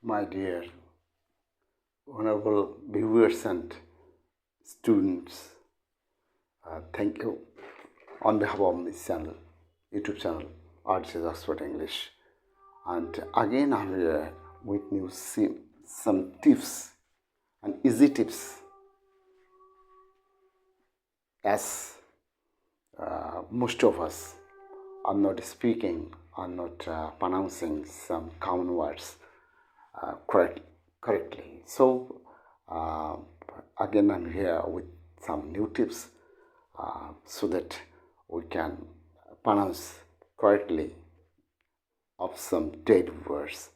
My dear honorable viewers and students, thank you on behalf of this channel, YouTube channel, Arts Oxford English. And again, I'm here with you some tips and easy tips as most of us are not speaking, are not pronouncing some common words correctly. So, again, I'm here with some new tips so that we can pronounce correctly of some dead words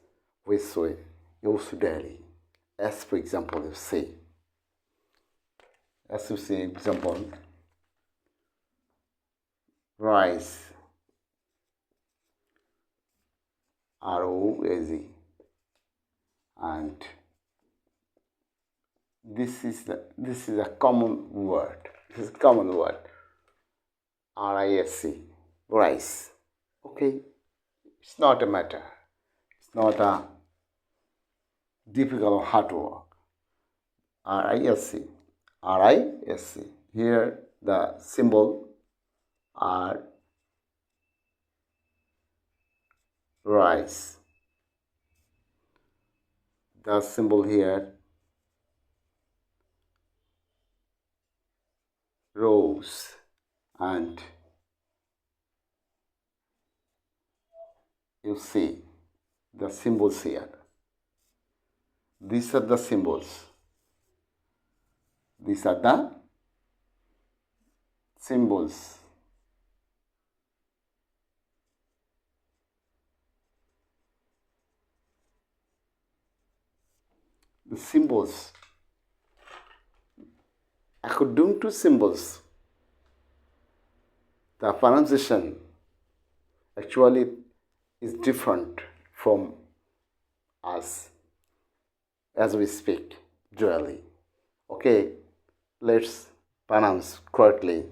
which we use daily. As for example, you say, example, rise, R-O-S-E, and this is a common word. This is a common word. R-I-S-E, rice. Okay, it's not a matter. It's not a difficult or hard work. R-I-S-E, R-I-S-E. Here the symbol are rice. The symbol here rose, and you see the symbols here. These are the symbols. These are the symbols. The symbols. According to symbols, the pronunciation actually is different from us as we speak dually. Okay, let's pronounce correctly.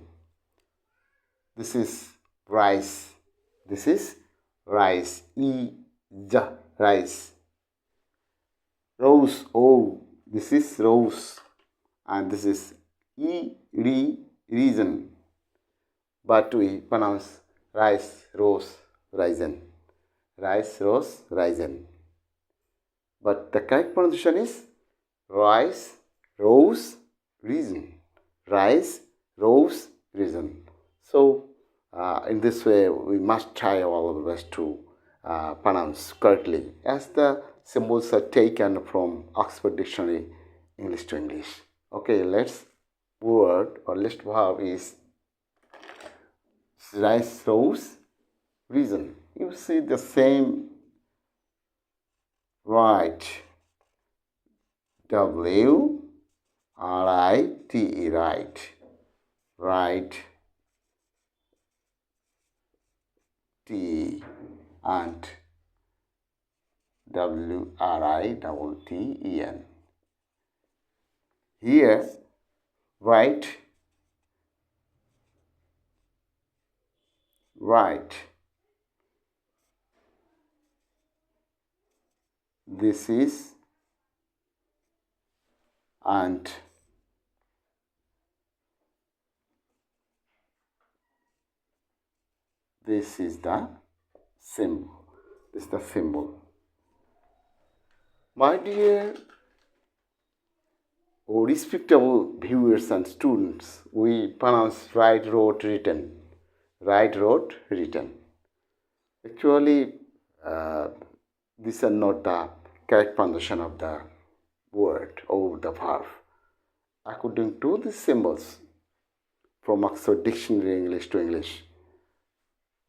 This is rice. This is rice. Rice. Rose. Oh, this is rose, and this is reason. But we pronounce rice, rose, raisin. Rice, rose, raisin. But the correct pronunciation is rice, rose, raisin. Rice, rose, raisin. So, in this way, we must try our best to pronounce correctly, as the symbols are taken from Oxford Dictionary, English to English. Okay, let's verb is rice, rose, raisin. You see the same right. W-R-I-T-E, right. Right. T and W-R-I-T-T-E-N. Here, right. Right. This is, and this is the symbol. This is the symbol. My dear respectable viewers and students, we pronounce right, wrote, written. Right, wrote, written. Actually, these are not the correct pronunciation of the word or the verb. According to the symbols from Oxford Dictionary, English to English,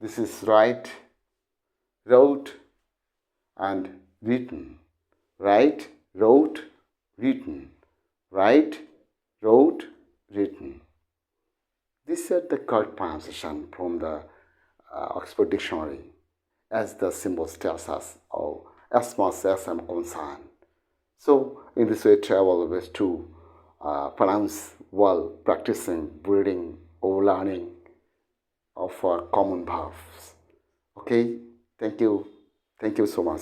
this is right, wrote, and written. Right, wrote, written. Right, wrote, written. These are the correct pronunciation from the Oxford Dictionary, as the symbols tells us, or as much as I'm concerned. So, in this way, try always to pronounce well, practicing, reading, or learning of common verbs. Okay, thank you so much.